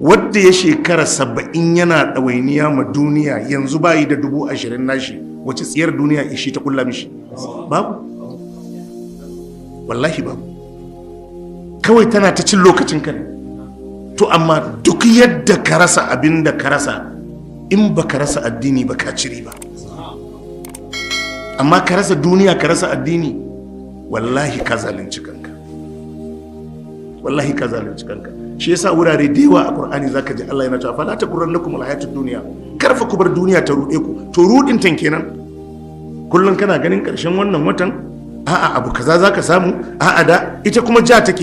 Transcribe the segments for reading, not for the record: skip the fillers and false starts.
wadda ya shekara 70 yana ɗawainiya ma duniya yanzu bayi da 20,000 nashi, wace tsiyar duniya ishi ta kulla mishi? Babu, wallahi babu. Kawai tana ta cin lokacin ka ne. To amma duk yadda ka rasa abin da ka rasa, in ba ka rasa addini ba ka ciri ba. Amma ka rasa duniya ka rasa addini, wallahi ka zalunci kanka, wallahi ka zalunci kanka. Shi yasa wurare da yawa a Qur'ani zaka ji Allah yana cewa fala taghurrannakum alhayatud dunya, karfa ku bar duniya ta rude ku. To rudin tan kenan, kullun kana ganin karshen wannan watan a'a abu kaza zaka samu, a'a da ita kuma ja take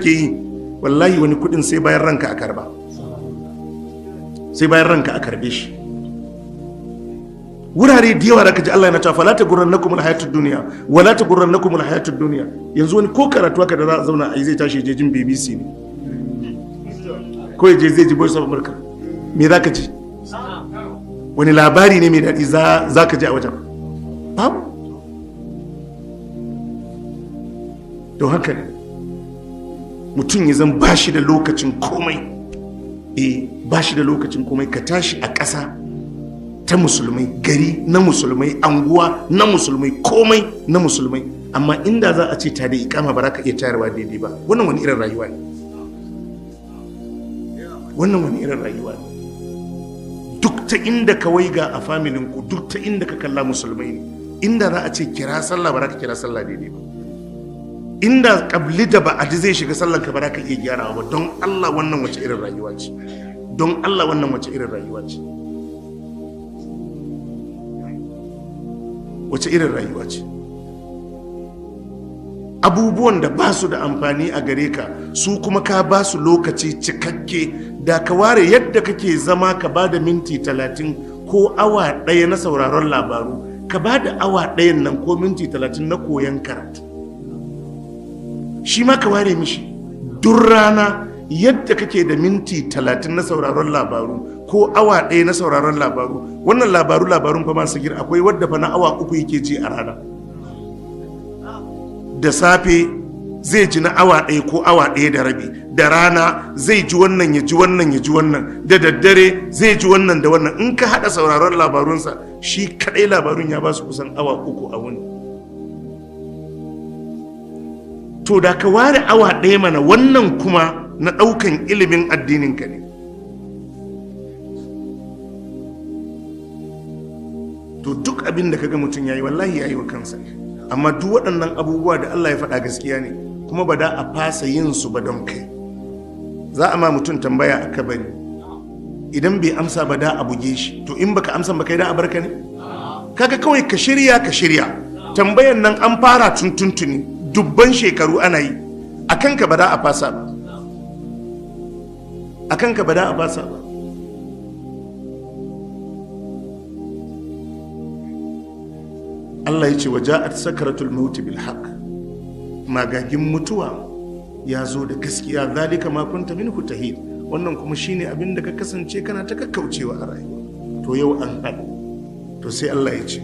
yi. Wallahi wani kudin sai bayan ranka a karba, sai bayan ranka a karbe shi. Wurare da yawa da ka ji Allah yana cewa fala taghurrannakum alhayatud dunya wala taghurrannakum alhayatud dunya. Yanzu wani ko karatu haka da za a zauna a yi zai tashi je jin BBC ne, ko je zai ji Voice of America, me za ka ji? Wani labari ne mai daɗi za ka ji a wajen? Babu. Don haka ne mutum ya zan bashi da lokacin komai, bashi da lokacin komai. Ka tashi a ƙasa ta musulmai, gari na musulmai, anguwa na musulmai, komai na musulmai, amma inda za a ce ta da ikama ba za ka iya tayarwa daidai ba. Wannan wani irin rayuwa ne? Wannan wani irin rayuwa ne? Duk ta inda ka waiga a familin ku, duk ta inda ka kalla musulmai ne. Inda za a ce kira sallah ba za ka kira sallah daidai ba. Inda kabli da ba'adi zai shiga sallan ka ba za ka iya gyarawa ba. Don Allah wannan wace irin rayuwa ce? Don Allah wannan wace irin rayuwa ce? Wace irin rayuwa ce? Abubuwan da ba su da amfani a gare ka, su kuma ka ba su lokaci cikakke. Da ka ware yadda kake zama ka ba da minti 30 ko awa 1 na sauraron labaru, ka ba da awa 1 nan ko minti 30 na koyon karatu. Shi ma ka ware mishi. Duk rana yadda kake da minti 30 na sauraron labaru ko awa 1 na sauraron labaru, wannan labarun fa masu gir akwai wadda fa na awa 3 yake ji a rana. Da safe zai ji na awa 1 ko awa 1 da rabi, da rana zai ji wannan ya ji wannan ya ji wannan, da daddare zai ji wannan da wannan. In ka hada sauraron labarunsa, shi kadai labarun ya ba su kusan awa 3 a wuni. To da ka ware awa 1 mana, wannan kuma na daukan ilimin addinin ka ne. To duk abin da kaga mutum yayi, wallahi yayi wa kansa. Amma duk waɗannan abubuwa da Allah ya faɗa gaskiya ne, kuma ba da a fasa yin su ba don kai. Za a ma mutum tambaya a kabari, idan bai amsa ba da a buge shi. To in baka amsa ba kai da a barka ne? Kaga kawai ka shirya. Tambayan nan an fara tuntuntuni, dubban shekaru ana yi. Akan ka ba da a fasa ba. Akan ka ba da a fasa ba. Allah ya ce wa ja'at sakaratul maut bil haqq, magagin mutuwa ya zo da gaskiya. Zalika ma kunta minhu tahid, wannan kuma shine abin da ka kasance kana ta kakkaucewa a rayuwa. To yau an haɗu. To sai Allah ya ce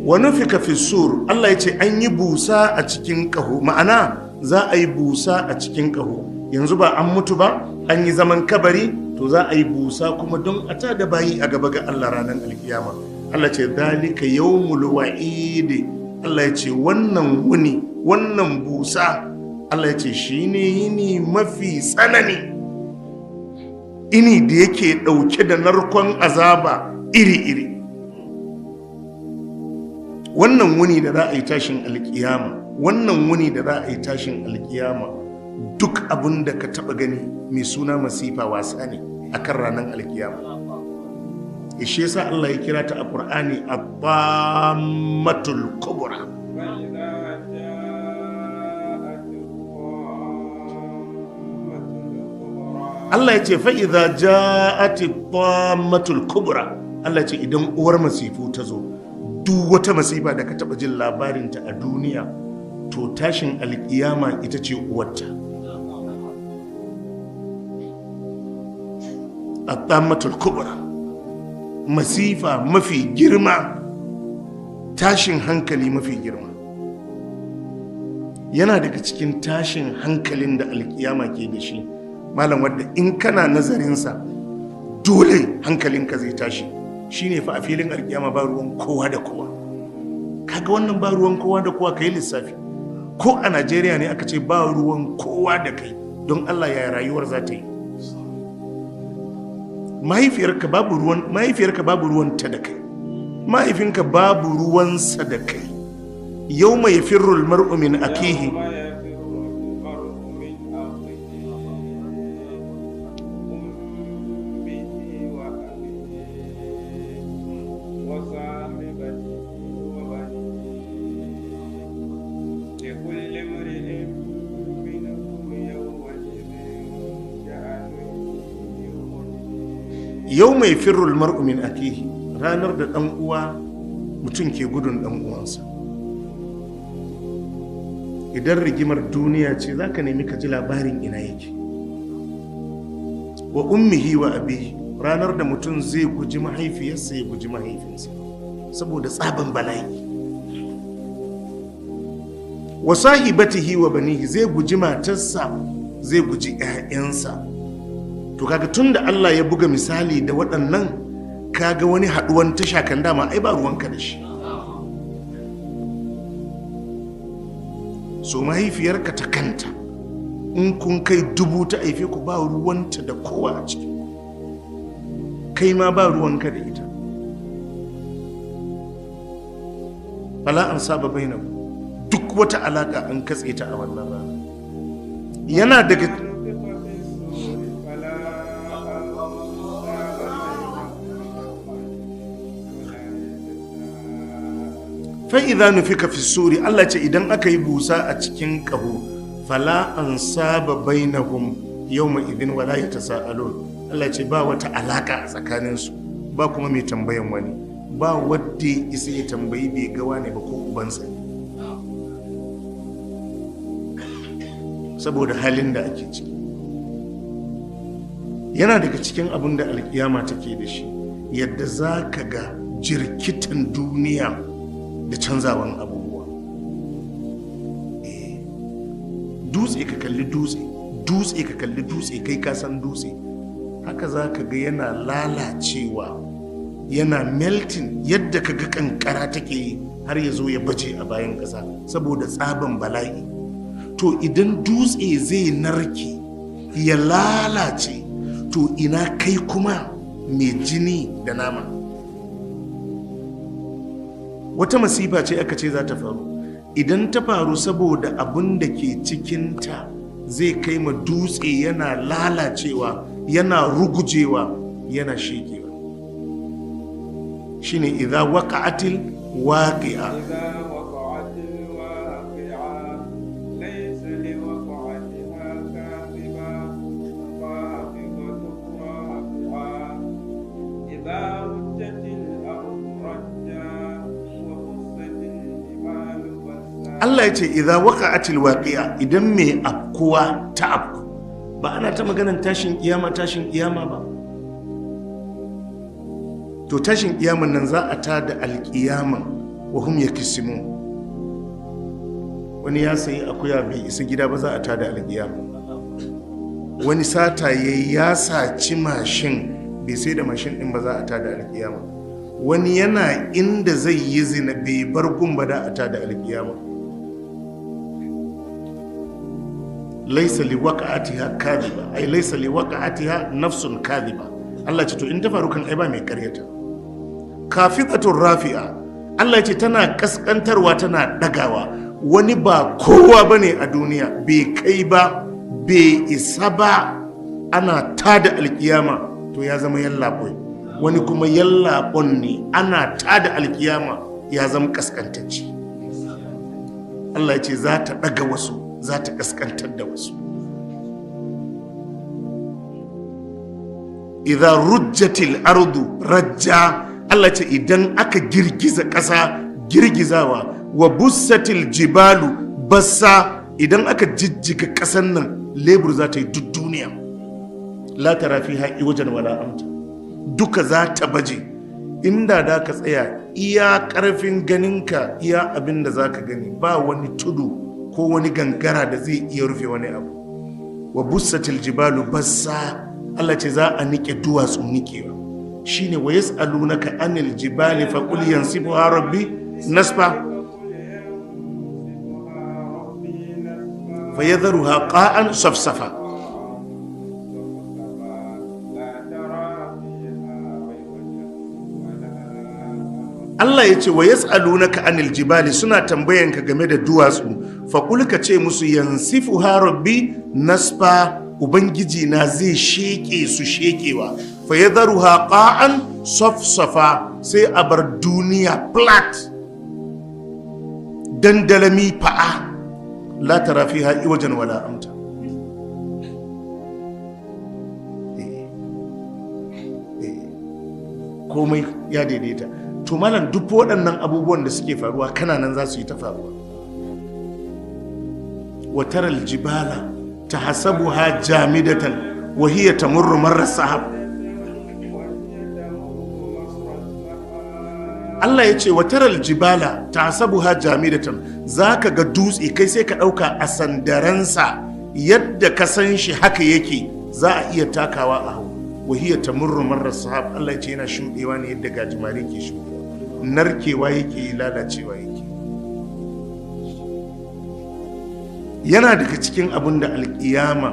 wa nufika fi sur. Allah ya ce an yi busa a cikin ƙaho, ma'ana za a yi busa a cikin ƙaho. Yanzu ba an mutu ba, an yi zaman kabari, to za a yi busa kuma don a ta da bayi a gaba ga Allah ranar alkiyama. Allah ce zalika yawmul wa'id. Allah ya ce wannan wuni, wannan busa, Allah ya ce shine yini mafi tsanani, ini da yake dauke da narkon azaba iri-iri. Wannan wuni da za a yi tashin alkiyama, wannan wuni da za a yi tashin alkiyama, duk abin da ka taba gani mai suna masifa wasa ne akan ranar alkiyama. Ishe yasa Allah ya kira ta a Qur'ani at-tammatul kubra. Allah ya ce fa idza ja'at at-tammatul kubra. Allah ya ce idan uwar masifu ta zo, duk wata masifa da ka taba jin labarinta a duniya, to tashin alkiyama ita ce uwarta. at-tammatul kubra, masifa mafi girma, tashin hankali mafi girma. yana daga cikin tashin hankalin da alkiyama ke da shi malam, wadda in kana nazarinsa dole hankalinka zai tashi, shine fa a filin alkiyama ba ruwan kowa da kowa. Kaga wannan ba ruwan kowa da kowa, kai lissafi ko a Najeriya ne aka ce ba ruwan kowa da kai, don Allah ya rayuwar za ta yi? Mahaifiyarka babu ruwanta da kai, mahaifinka babu ruwansa da kai. Yau mai firrul mar'u min akihi, yau mai firrul mar'u min akihi, ranar da ɗan uwa mutum ke gudun ɗan uwansa. Idan rigimar duniya ce za ka nemi ka ji labarin ina yake. Wa ummihi wa abihi, ranar da mutum zai guji mahaifiyarsa ya guji mahaifinsa saboda tsaban bala'i. Wa sahibatihi wa banihi, zai guji matarsa zai guji 'ya'yansa. To kaga tunda Allah ya buga misali da waɗannan, kaga wani haɗuwan tasha kan dama ai ba ruwanka da shi. So mahaifiyarka ta kanta in kun kai 1000 ta aife ku, ba ruwanta da kowa a ciki, kai ma ba ruwanka da ita. fala an saba bainahu, duk wata alaka an katse ta a wannan rana. Yana daga fa'iza nufika fi suri, Allah ce idan aka yi busa a cikin ƙaho, fala an saba bainahum yawma idin wala yatasaalun. Allah ce ba wata alaka a tsakaninsu, ba kuma mai tambayan wani, ba wadda isa ya tambayi bai gawa ne ba ko ubansa, saboda halin da ake ciki. Yana daga cikin abin da alkiyama take da shi, yadda za ka ga jirkitan duniya da canzawan abubuwa. Dutse ka kalli dutse, dutse ka kalli dutse, kai ka san dutse, haka za ka ga yana lalacewa, yana melting, yadda ka ga kankara take yi har ya zo ya baje a bayan ƙasa saboda tsaban bala'i. To idan dutse zai narke ya lalace, to ina kai kuma mai jini da nama? Wata masifa ce aka ce za ta faru. Idan ta faru saboda abin da ke cikinta zai kai ma dutse yana lalacewa, yana rugujewa, yana shekewa. Shine idza waqa'atil waqi'a. Allah ya ce idza waqa'atil waqi'a, idan mai afkuwa ta afku. Ba ana ta maganar tashin kiyama ba. To tashin kiyaman nan za a tada alkiyaman wa hum yakisimun. Wani ya sayi akuya bai isa gida ba, za a tada alkiyama. Wani sata ya saci mashin bai sai da mashin din ba, za a tada alkiyama. Wani yana inda zai yi zina bai bar gumba, da a tada alkiyama. Laisa li waqa'atiha kadhiba, ay laisa li waqa'atiha nafsun kadhiba. Allah ce to in ta faru kan ai ba mai karyata. Kafidatur rafi'a, Allah ce tana kaskantarwa, tana dagawa. Wani ba kowa bane a duniya, bai kai ba, bai isa ba, ana tada alkiyama to ya zama yallaboi. Wani kuma yallabon ne, ana tada alkiyama ya zama kaskantacce. Allah ce za ta daga wasu, za ta kaskantar da wasu. Idza rujjatil ardu rajja, Allah ce idan aka girgiza ƙasa girgizawa, wa bussatil jibalu bassa, idan aka jijjiga ƙasan nan lebur za ta yi duk duniya. La tara fiha iwajan wala amta, duka za ta baje. Inda da ka tsaya iya ƙarfin ganinka, iya abin da za ka gani, ba wani tudu ko wani gangara da zai iya rufe wani abu. Wa bussatil jibalu bassa, Allah ce za a nike duwatsu nikewa. Shine wa yas'alunaka anil jibali faqul yansifuha rabbi nasfa fayadharuha qa'an safsafa. Allah ya ce wa yas'alunaka anil jibali, suna tambayanka game da duwatsu, faqul ka ce musu yansifuha rabbi nasfa, ubangiji na zai sheke su shekewa, fayadharuha qa'an safsafa, sai a bar duniya flat, dandalami fa'a, la tara fiha iwajan wala amta. Komai ya daidaita. To malam, duk waɗannan abubuwan da suke faruwa kananan za su yi ta faruwa. Wataral jibala tahsabuha jamidatan wa hiya tamurru marra sahab. Allah ya ce wataral jibala tahsabuha jamidatan, zaka ga dutse kai sai ka ɗauka a sandaransa yadda ka san shi haka yake, za a iya takawa a hau. Wa hiya tamurru marra sahab, Allah ya ce yana shuɗewa ne yadda gajimare ke shuɗewa, narkewa yake, lalacewa yake. Yana daga cikin abin da alƙiyama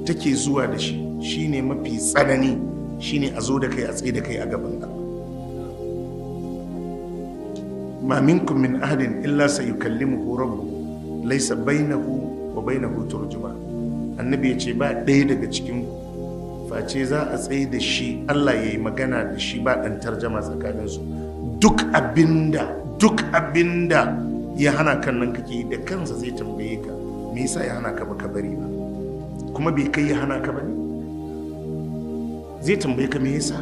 take zuwa da shi, shine mafi tsanani, shine a zo da kai a tsaye da kai a gaban Allah. Ma minkum min ahadin illa sayukallimuhu rabbuhu laysa bainahu wa bainahu turjuma. Annabi ya ce ba ɗaya daga cikin face za a tsaye da shi, Allah ya yi magana da shi, ba ɗan tarjama tsakaninsu. Duk abinda ya hana kan nan kake da kansa zai tambaye ka, me yasa ya hana ka baka bari ba, kuma bai kai ya hana ka bane, zai tambaye ka me yasa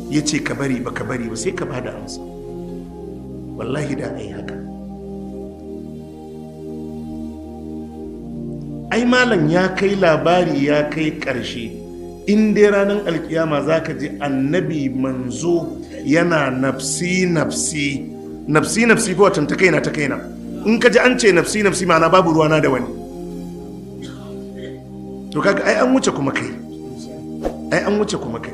ya ce ka bari baka bari ba, sai ka bada amsa. Wallahi da ai haka. Ai malam ya kai labari ya kai ƙarshe. In dai ranar alkiyama za ka ji annabi manzo yana nafsi nafsi nafsi nafsi, ko watan ta kaina ta kaina. In ka ji an ce nafsi nafsi, ma'ana babu ruwana da wani. To kaga ai an wuce kuma kai, ai an wuce kuma kai.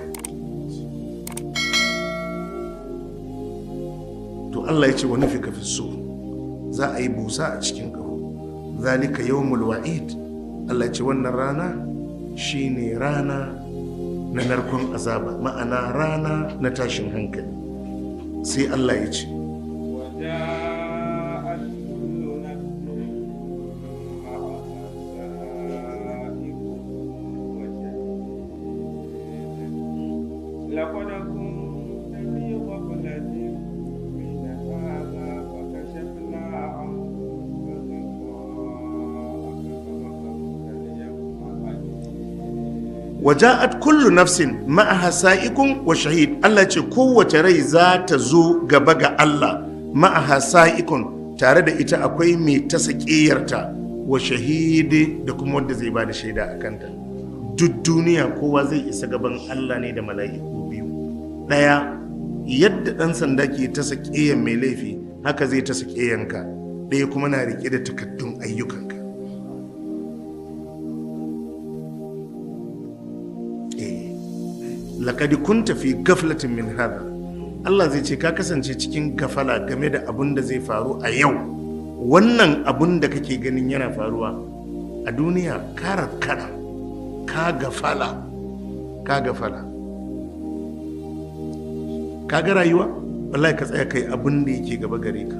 To Allah ya ce wa nufika fi so, za a yi busa a cikin ƙaho. Zalika yawmul wa'id, Allah ya ce wannan rana shine rana na narkon azaba, ma'ana rana na tashin hankali. Sai Allah ya ce waja'at kullu nafsin ma'aha sa'ikun wa shahid. Allah ce kowace rai za ta zo gaba ga Allah, ma'aha sa'ikun, tare da ita akwai mai ta sakiyarta, wa shahidi, da kuma wanda zai bada shaida a kanta. Duk duniya kowa zai isa gaban Allah ne da mala'iku biyu. Ɗaya, yadda ɗan sanda ke ta sakiyar mai laifi, haka zai ta sakiyanka. Ɗaya kuma na riƙe da takaddun ayyukanka. Laƙadi kun tafi gaflatin min hada. Allah zai ce ka kasance cikin gafala game da abin da zai faru a yau. Wannan abin da kake ganin yana faruwa a duniya, ka rakkana, ka gafala. Ka ga rayuwa? Wallahi ka tsaya kai abin da yake gaba gare ka.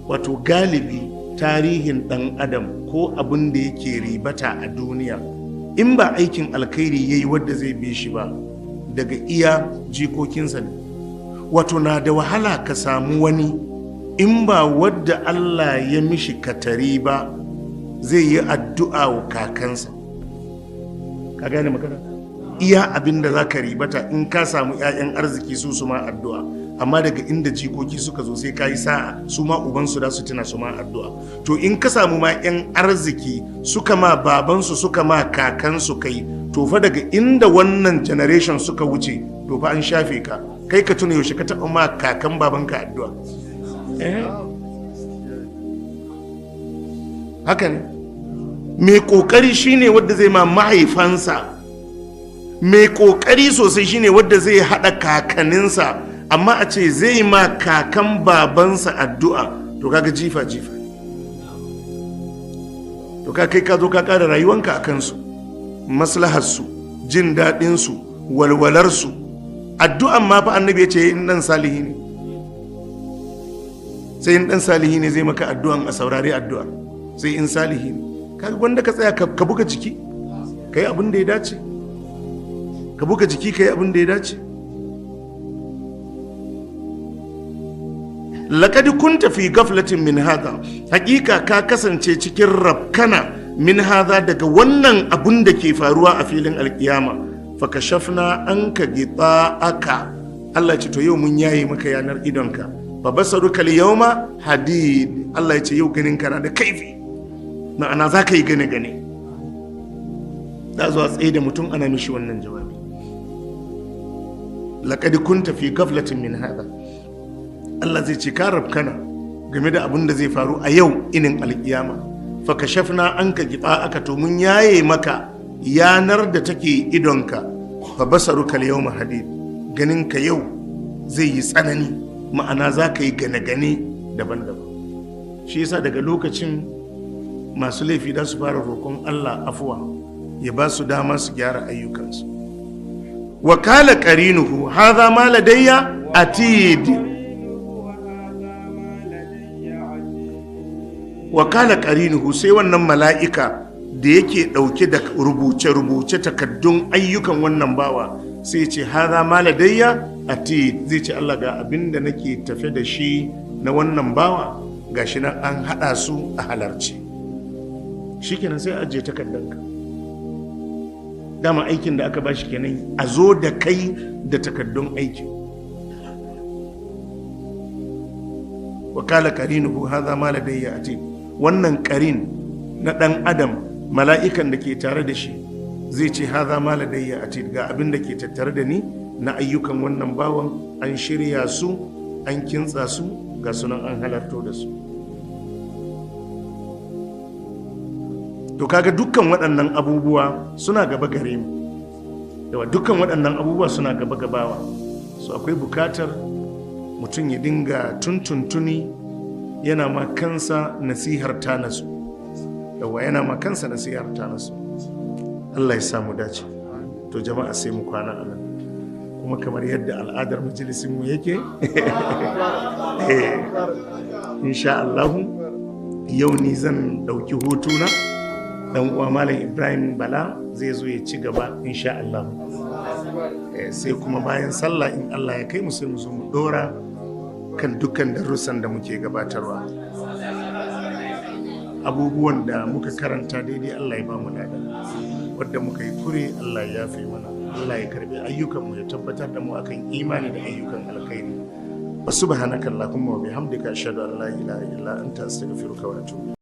Wato galibi tarihin ɗan adam ko abin da yake ribata a duniya, in ba aikin alkhairi yayi wadda zai bi shi ba, daga iya jikokinsa ne. Wato na da wahala ka samu wani in ba wadda Allah ya mishi katari ba zai yi addu'a wa kakansa. Ka gane magana? Iya abinda za ka ribata in ka samu 'ya'yan arziki su ma addu'a, amma daga inda jikoki suka zo sai ka yi sa'a, su ma ubansu da su tuna su ma addu'a. To in ka samu ma 'yan arziki suka ma babansu suka ma kakansu kai, to fa daga inda wannan generation suka wuce, to fa an shafe ka. Kai ka tuna yaushe ka taɓa ma kakan babanka addu'a. haka ne. Mai kokari shine wanda zai ma mahaifansa, mai kokari sosai shine wanda zai hada kakaninsa, amma a ce zai ma kakan babansa addu'a, to kaga jifa jifa, to ka kai ka zo ka kara rayuwanka a kansu, maslaharsu, jin daɗinsu, walwalarsu. Addu'an ma fa annabi ya ce in dan salihi ne, sai in dan salihi ne zai maka addu'an a saurari addu'a, sai in salihi ne. Kaga wanda ka tsaya ka buga jiki kai abin da ya dace, ka buga jiki kai abin da ya dace. laqad kunta fi ghaflatin min hadha, hakika ka kasance cikin rabkana min hadha daga wannan abun da ke faruwa a filin alkiyama. Fakashafna anka aka, Allah ya ce to yau mun yayi maka yanar idonka. Fa basaruka al-yawma hadid, Allah ya ce yau ganin kana da kaifi, ma'ana za ka yi gane-gane. Da zuwa tsaye da mutum ana mishi wannan jawabi. Laqad kunta fi ghaflatin min hadha, Allah zai ce ka rabkana game da abin da zai faru a yau inin alkiyama. Fakashafna anka aka, to mun yaye maka yanar da take idonka. Fa basaruka al-yawma hadid, ganin ka yau zai yi tsanani, ma'ana za ka yi gane-gane daban-daban. Shi yasa daga lokacin masu laifi da su fara roƙon Allah afuwa, ya ba su dama su gyara ayyukansu. Wakala qarinuhu hadha ma ladayya atid, wakala qarinuhu, sai wannan mala'ika da yake dauke da rubuce-rubuce takaddun ayyukan wannan bawa sai ce hadha ma ladayya atid, zai ce Allah ga abinda nake tafe da shi na wannan bawa, gashi nan an hada su a halarci. Shikenan sai ajiye takaddanka, dama aikin da aka bashi kenan, a zo da kai da takaddun aiki. Wakala qarinuhu hadha ma ladayya atid, wannan qarin na dan adam, mala'ikan da ke tare da shi zai ce hadha ma ladayya atid, ga abin da ke tattare da ni na ayyukan wannan bawan, an shirya su, an kintsa su, ga sunan an halarto da su. To kaga dukkan waɗannan abubuwa suna gaba gare mu, yawa dukkan waɗannan abubuwa suna gaba gabawa. So akwai bukatar mutum ya dinga tuntuntuni, yana ma kansa nasihar ta nasu, yawa yana ma kansa nasihar ta nasu. Allah ya samu dace. To jama'a sai mu kwana a nan, kuma kamar yadda al'adar majalisinmu yake insha Allah yau ni zan ɗauki hutuna, dan uwa Malam Ibrahim Bala zai zo ya ci gaba insha Allah. Sai kuma bayan sallah in Allah ya kai mu sai mu zo mu dora kan dukkan darussan da muke gabatarwa. Abubuwan da muka karanta daidai Allah ya ba mu lada, wadda muka yi kure Allah ya yafe mana. Allah ya karbi ayyukanmu, ya tabbatar da mu akan imani da ayyukan alkhairi. Subhanakallahumma wa bihamdika ashhadu an la ilaha illa anta astaghfiruka wa atubu